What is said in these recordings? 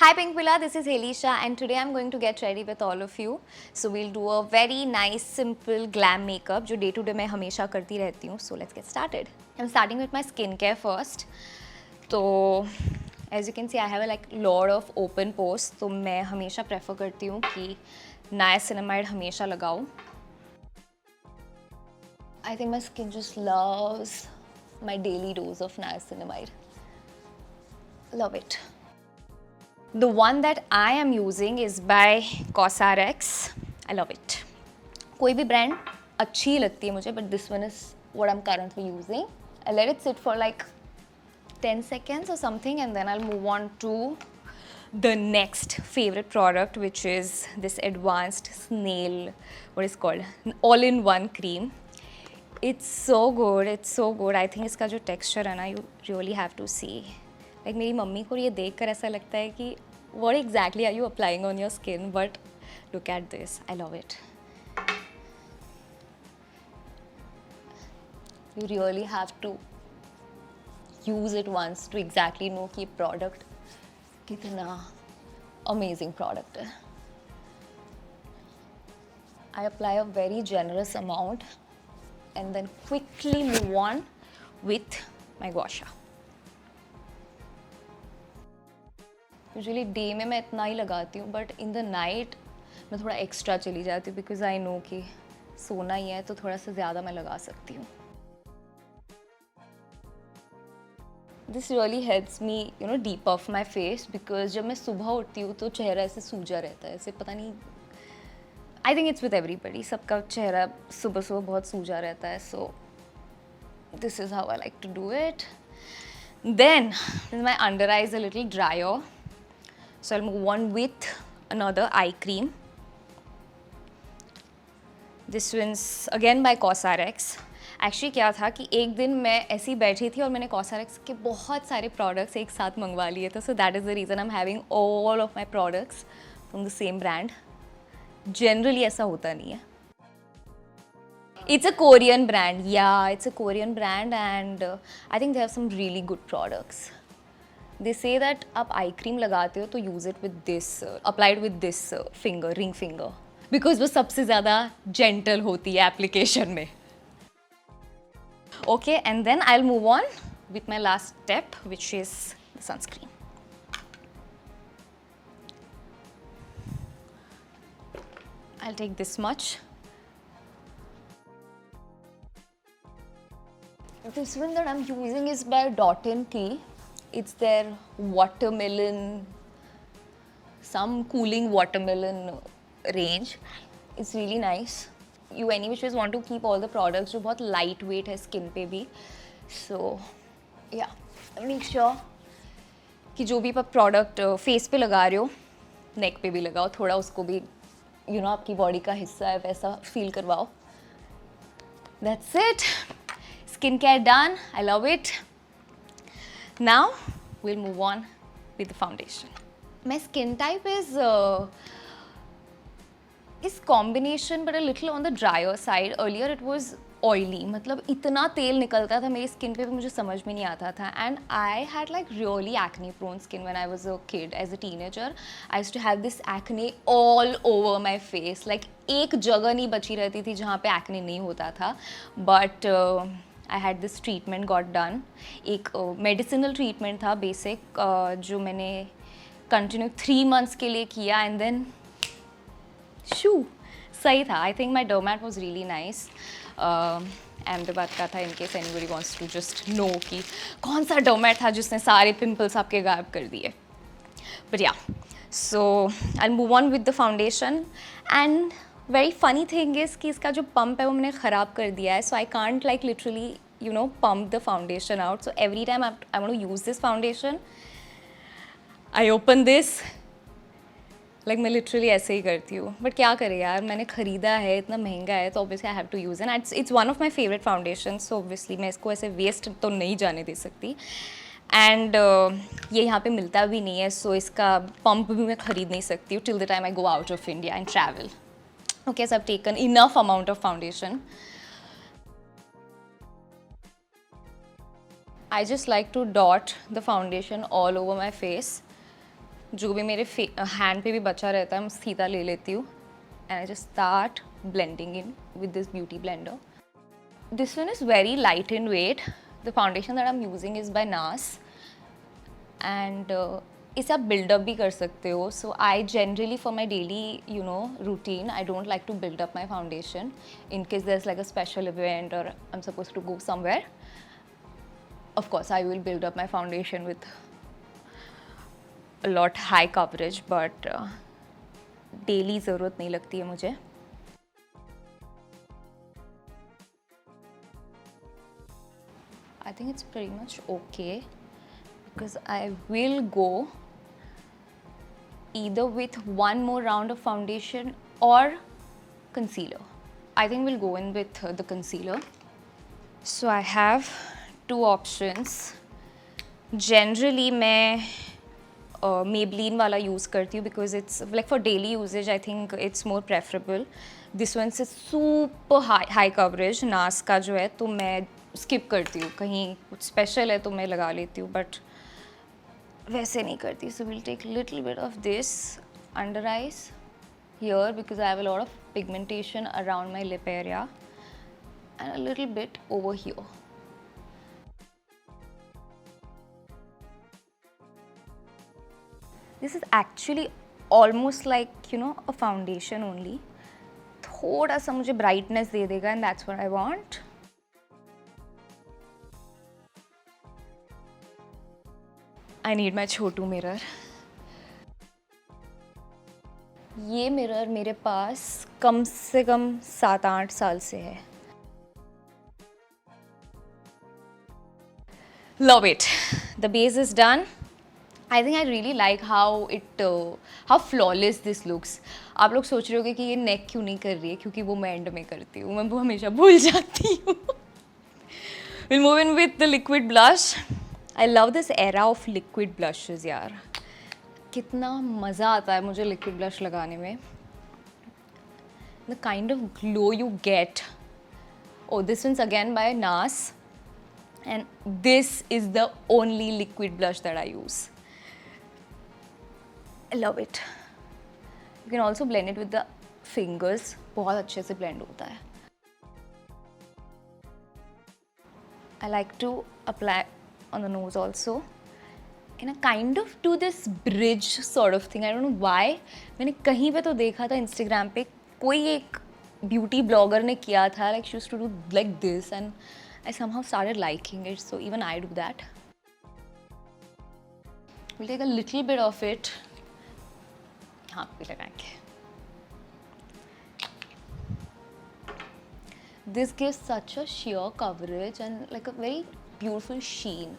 Hi Pink Villa, this is Helisha and today I'm going to get ready with all of you. So we'll do a very nice simple glam makeup जो day to day मैं हमेशा करती रहती हूँ. So let's get started. I'm starting with my skincare first. तो as you can see I have a lot of open pores. तो मैं हमेशा prefer करती हूँ कि niacinamide हमेशा लगाऊँ. I think my skin just loves my daily dose of niacinamide. Love it. The one that I am using is by Cosrx. I love it. कोई भी brand अच्छी लगती है मुझे, but this one is what I'm currently using. I let it sit for like 10 seconds or something, and then I'll move on to the next favorite product, which is this advanced snail, what is called all-in-one cream. It's so good. It's so good. I think इसका जो texture है ना, you really have to see. Like मेरी mummy को ये देखकर ऐसा लगता है कि what exactly are you applying on your skin? But look at this. I love it. You really have to use it once to exactly know कि product कितना amazing product है. I apply a very generous amount and then quickly move on with my gua sha. Usually day में मैं इतना ही लगाती हूँ, but in the night मैं थोड़ा एक्स्ट्रा चली जाती हूँ बिकॉज आई नो कि सोना ही है तो थोड़ा सा ज़्यादा मैं लगा सकती हूँ. This really helps me deep of my face because जब मैं सुबह उठती हूँ तो चेहरा ऐसे सूजा रहता है, ऐसे पता नहीं. I think it's with everybody, सबका चेहरा सुबह सुबह बहुत सूजा रहता है. So this is how I like to do it. Then my under eye is a little dryer. So I'll move on with another eye cream. This one's again by Cosrx. Actually क्या था कि एक दिन मैं ऐसी बैठी थी और मैंने Cosrx के बहुत सारे products एक साथ मंगवा लिए थे. So that is the reason I'm having all of my products from the same brand. Generally ऐसा होता नहीं है. It's a Korean brand. Yeah, it's a Korean brand and I think they have some really good products. They say that आप eye cream लगाते हो तो use it with this, applied with this finger, ring finger, because वो सबसे ज़्यादा gentle होती है application में. Okay, and then I will move on with my last step which is sunscreen. I'll take this much. This one that I'm using is by Dot & Key. It's their watermelon, some cooling watermelon range. It's really nice. You any which ways want to keep all the products जो बहुत lightweight है skin पे भी. So yeah, make sure कि जो भी आप product face पे लगा रहे हो neck पे भी लगाओ, थोड़ा उसको भी आपकी body का हिस्सा है वैसा feel करवाओ. That's it. Skincare done. I love it. Now we'll move on with the foundation. My skin type is combination but a little on the drier side. Earlier it was oily. मतलब इतना तेल निकलता था मेरी skin पे भी मुझे समझ में नहीं आता था. And I had like really acne prone skin when I was a kid. As a teenager, I used to have this acne all over my face. Like एक जगह नहीं बची रहती थी जहाँ पे acne नहीं होता था. But I had this treatment got done. एक medicinal treatment था basic जो मैंने continue 3 months के लिए किया and then shoo सही था. I think my dermat was really nice. Ahmedabad का था, in case anybody wants to just know कि कौन सा dermat था जिसने सारे pimples आपके गायब कर दिए. But yeah, so I'll move on with the foundation and very funny thing is कि इसका जो pump है वो मैंने ख़राब कर दिया है. So I can't like literally pump the foundation out. So every time I want to use this foundation, I open this. Like मैं literally ऐसे ही करती हूँ. But क्या करें यार, मैंने ख़रीदा है, इतना महंगा है तो obviously I have to use it. And it's one of my favorite foundations. So obviously मैं इसको ऐसे waste तो नहीं जाने दे सकती. And ये यहाँ पे मिलता भी नहीं है. So इसका pump भी मैं ख़रीद नहीं सकती हूँ till the time I go out of India and travel. Okay, so I've taken enough amount of foundation. I just like to dot the foundation all over my face जो भी मेरे हैंड पे भी बचा रहता है मैं सीधा ले लेती हूँ and I just start blending in with this beauty blender. This one is very light in weight. The foundation that I'm using is by NARS and इसे आप बिल्डअप भी कर सकते हो. So I generally for my daily routine I don't like to build up my foundation in case there is like a special event और I am suppose to go somewhere. Of course I will build up my foundation with a lot high coverage but daily ज़रूरत नहीं लगती है मुझे. I think it's pretty much okay because I will go either with one more round of foundation or concealer. I think we'll go in with the concealer. So I have two options. Generally मैं Maybelline वाला use करती हूँ because it's like for daily usage I think it's more preferable. This one से super high coverage NARS का जो है तो मैं skip करती हूँ. कहीं कुछ special है तो मैं लगा लेती हूँ but वैसे नहीं करती. So we'll take little bit of this under eyes here because I have a lot of pigmentation around my lip area and a little bit over here. This is actually almost like a foundation only. थोड़ा सा मुझे brightness दे देगा and that's what I want. I need my Chhotu mirror. ये mirror मेरे पास कम से कम 7-8 साल से है. Love it. The base is done. I think I really like how flawless this looks. आप लोग सोच रहे होगे कि ये नेक क्यों नहीं कर रही है क्योंकि वो मैं एंड में करती हूँ. मैं वो हमेशा भूल जाती हूँ. We'll move in with the liquid blush. I love this era of liquid blushes यार. कितना मज़ा आता है मुझे liquid blush लगाने में. The kind of glow you get. Oh, this one's again by NARS. And this is the only liquid blush that I use. I love it. You can also blend it with the fingers. बहुत अच्छे से blend होता है. I like to apply on the nose also. And I kind of do this bridge sort of thing. I don't know why. मैंने कहीं पे तो देखा था Instagram पे कोई एक beauty blogger ने किया था. Like she used to do like this and I somehow started liking it. So even I do that. We'll take a little bit of it. हाँ भी लगाएंगे. This gives such a sheer coverage and like a very beautiful sheen.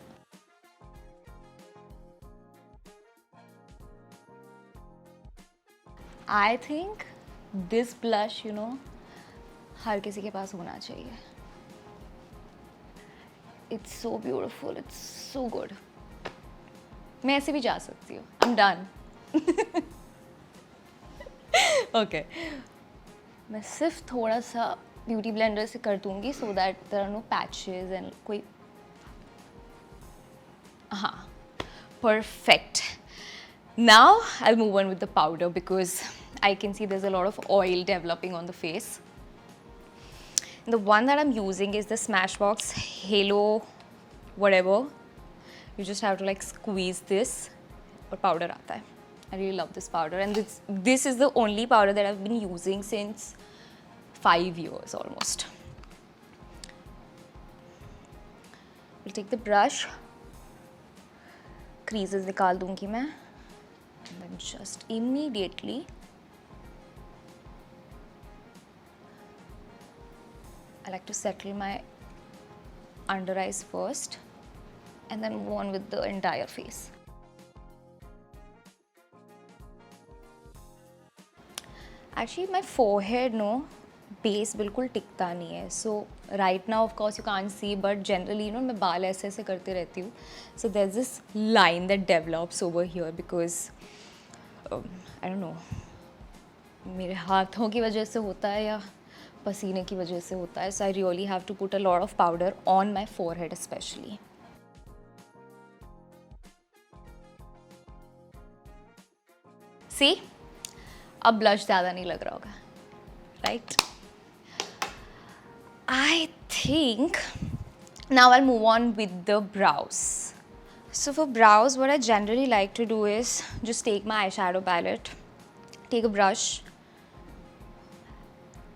I think this blush, हर किसी के पास होना चाहिए. It's so beautiful. It's so good. मैं ऐसे भी जा सकती हूँ. I'm done. Okay. मैं सिर्फ थोड़ा सा ब्यूटी ब्लेंडर से कर दूँगी so that there are no patches and कोई. हाँ. Perfect. Now I'll move on with the powder because I can see there's a lot of oil developing on the face. The one that I'm using is the Smashbox Halo whatever. You just have to like squeeze this और powder आता है. I really love this powder and this is the only powder that I've been using since 5 years almost. We'll take the brush. Creases निकाल दूँगी मैं. And then just immediately I like to settle my under eyes first and then move on with the entire face. Actually my forehead base बिल्कुल टिकता नहीं है. So right now of course you can't see but generally मैं बाल ऐसे ऐसे करते रहती हूँ. So there's this line that develops over here because I don't know मेरे हाथों की वजह से होता है या पसीने की वजह से होता है. So I really have to put a lot of powder on my forehead especially. See, अब ब्लश ज़्यादा नहीं लग रहा होगा, right? I think now I'll move on with the brows. So for brows, what I generally like to do is just take my eyeshadow palette, take a brush.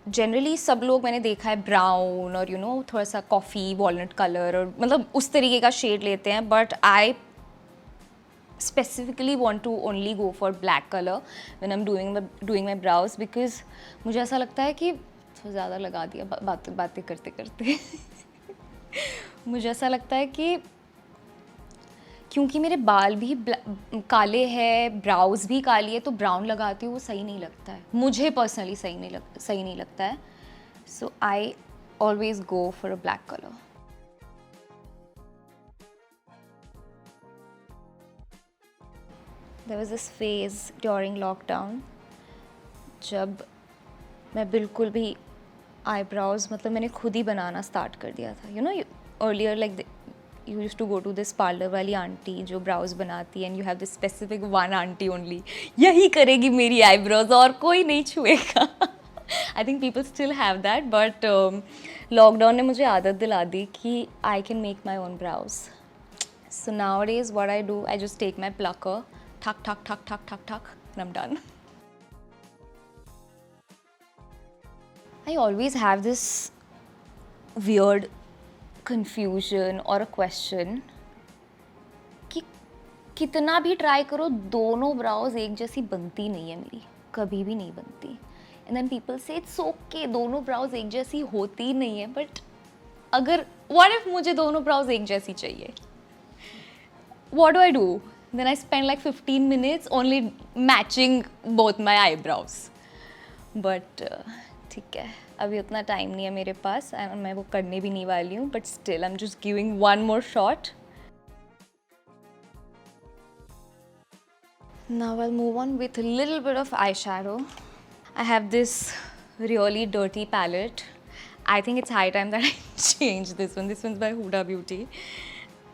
Generally सब लोग मैंने देखा है ब्राउन और थोड़ा सा कॉफ़ी वॉलनट कलर और मतलब उस तरीके का शेड लेते हैं, but I specifically want to only go for black color when I'm doing my brows, because मुझे ऐसा लगता है कि तो ज़्यादा लगा दिया बातें करते करते मुझे ऐसा लगता है कि क्योंकि मेरे बाल भी काले हैं, ब्राउज भी काली है, तो ब्राउन लगाती हूँ वो सही नहीं लगता है, मुझे पर्सनली सही नहीं लगता है. So I always go for a black colour. There was this phase during lockdown जब मैं बिल्कुल भी eyebrows मतलब मैंने खुद ही बनाना स्टार्ट कर दिया था. Earlier like you used to go to this parlor वाली आंटी जो brows बनाती है, and you have this specific one auntie only, यही करेगी मेरी eyebrows और कोई नहीं छुएगा. I think people still have that, but lockdown ने मुझे आदत दिला दी कि I can make my own brows. So nowadays what I do, I just take my plucker, tuck, and I'm done. I always have this weird confusion or a question कि कितना भी try करो दोनों ब्राउज एक जैसी बनती नहीं है मेरी, कभी भी नहीं बनती. And then people say it's okay, दोनों ब्राउज एक जैसी होती नहीं है, but अगर what if मुझे दोनों ब्राउज एक जैसी चाहिए? What do I do? Then I spend like 15 minutes only matching both my eyebrows. But ठीक है, अभी उतना टाइम नहीं है मेरे पास और मैं वो करने भी नहीं वाली हूँ, but still I'm just giving one more shot. Now I'll move on with a little bit of eyeshadow. I have this really dirty palette. I think it's high time that I change this one. This one's by Huda Beauty.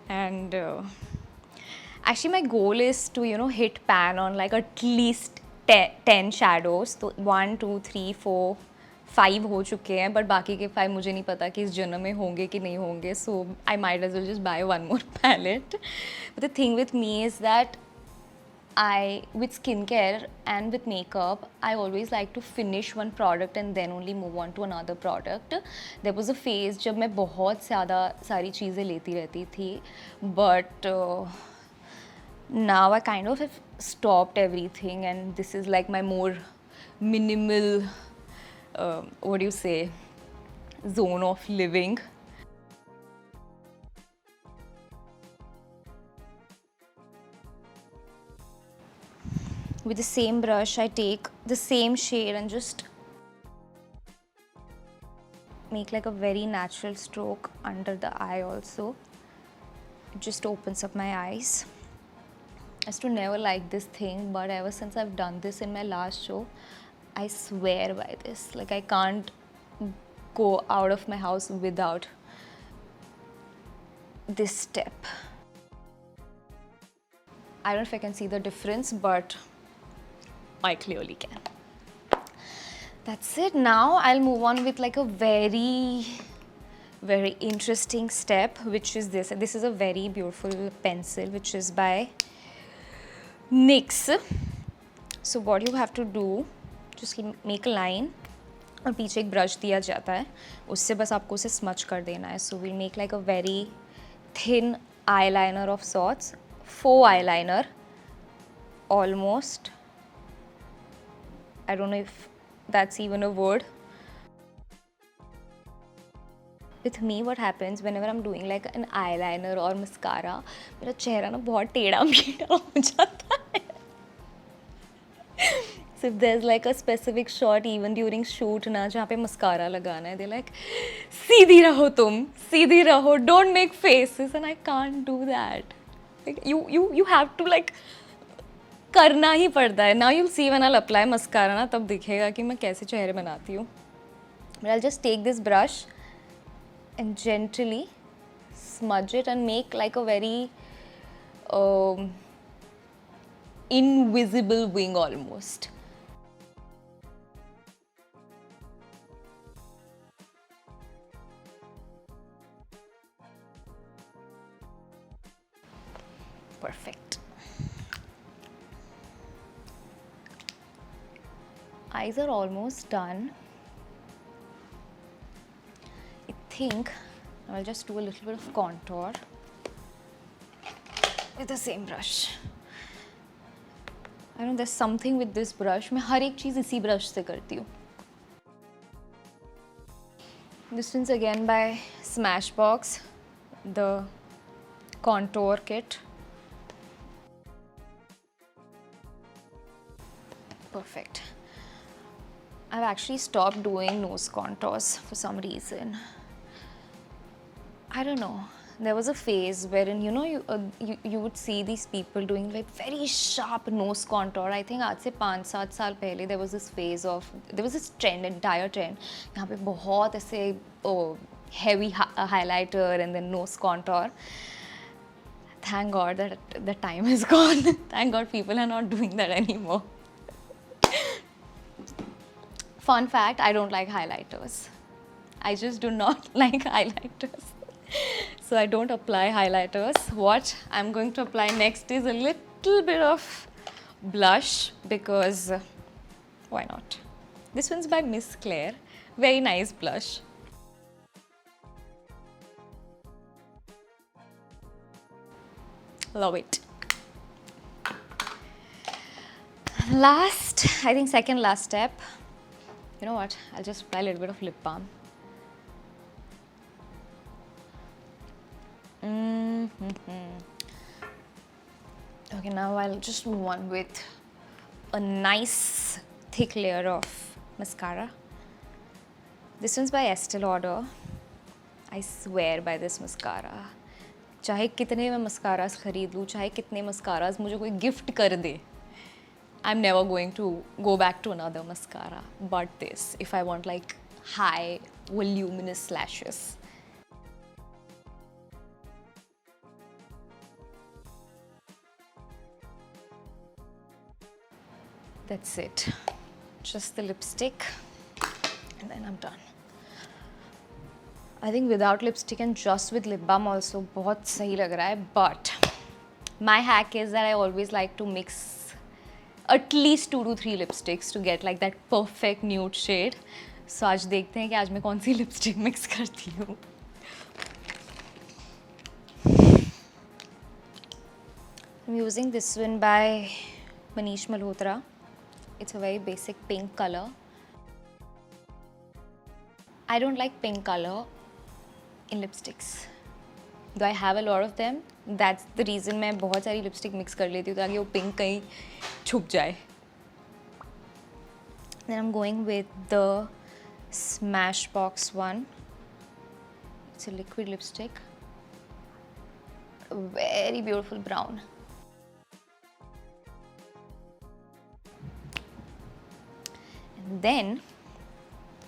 And actually my goal is to hit pan on like at least 10 shadows. तो 1 2 3 4 5 हो चुके हैं, but बाकी के 5 मुझे नहीं पता कि इस जन्म में होंगे कि नहीं होंगे. So I might as well just buy one more palette. But the thing with me is that with skincare and with makeup, I always like to finish one product and then only move on to another product. There was a phase जब मैं बहुत ज़्यादा सारी चीज़ें लेती रहती थी, but now I kind of have stopped everything, and this is like my more minimal, what do you say, zone of living. With the same brush, I take the same shade and just make like a very natural stroke under the eye also. It just opens up my eyes. I used to never like this thing, but ever since I've done this in my last show, I swear by this. Like I can't go out of my house without this step. I don't know if I can see the difference, but I clearly can. That's it. Now I'll move on with like a very interesting step, which is this. This is a very beautiful pencil, which is by NYX. So what you have to do, just make a line, और पीछे एक brush दिया जाता है, उससे बस आपको उसे स्मच कर देना है. So we'll make like a very thin eyeliner of sorts, faux eyeliner almost. I don't know if that's even a word. With me, what happens whenever I'm doing like an eyeliner or mascara, मेरा चेहरा ना बहुत टेढ़ा मेढ़ा हो जाता है. So if there's like a specific shot even during shoot ना जहाँ पे mascara लगाना है, they're like सीधी रहो तुम, सीधी रहो, don't make faces, and I can't do that. Like you have to like करना ही पड़ता है. Now you'll see when I'll apply mascara ना, तब दिखेगा कि मैं कैसे चेहरे बनाती हूँ. But I'll just take this brush and gently smudge it and make like a very invisible wing almost. Perfect. Eyes are almost done. I think I'll just do a little bit of contour with the same brush. I know there's something with this brush. मैं हर एक चीज़ इसी brush से करती हूँ. This one's again by Smashbox, the contour kit. Perfect. I've actually stopped doing nose contours for some reason. I don't know. There was a phase wherein you would see these people doing like very sharp nose contour. I think आज से 5-7 साल पहले there was this trend, entire trend. यहाँ पे बहुत ऐसे heavy highlighter and then nose contour. Thank God that the time is gone. Thank God people are not doing that anymore. Fun fact, I don't like highlighters. I just do not like highlighters. So I don't apply highlighters. What I'm going to apply next is a little bit of blush because why not? This one's by Miss Claire. Very nice blush. Love it. Last, I think second last step. You know what? I'll just apply a little bit of lip balm. Okay, now I'll just move on with a nice thick layer of mascara. This one's by Estee Lauder. I swear by this mascara. चाहे कितने मैं mascaras खरीद लूँ, चाहे कितने mascaras मुझे कोई gift कर दे, I'm never going to go back to another mascara but this, if I want like high voluminous lashes. That's it. Just the lipstick and then I'm done. I think without lipstick and just with lip balm also बहुत सही लग रहा है, but my hack is that I always like to mix at least 2 to 3 lipsticks to get like that perfect nude shade. So आज देखते हैं कि आज मैं कौन सी lipstick mix करती हूँ. I'm using this one by Manish Malhotra. It's a very basic pink color. I don't like pink color in lipsticks. Though I have a lot of them, that's the reason मैं बहुत सारी lipstick mix कर लेती हूँ ताकि वो pink कहीं छुप जाए. Then I'm going with the Smashbox one. It's a liquid lipstick. A very beautiful brown. And then,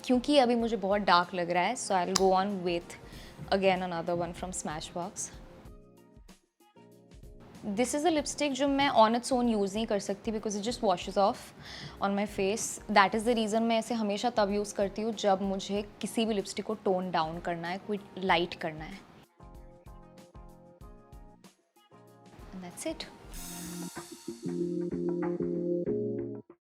क्योंकि अभी मुझे बहुत dark लग रहा है, so I'll go on with again another one from Smashbox. This is a lipstick जो मैं on its own use नहीं कर सकती because it just washes off on my face. That is the reason मैं इसे हमेशा तब use करती हूँ जब मुझे किसी भी lipstick को tone down करना है, कोई light करना है. And that's it.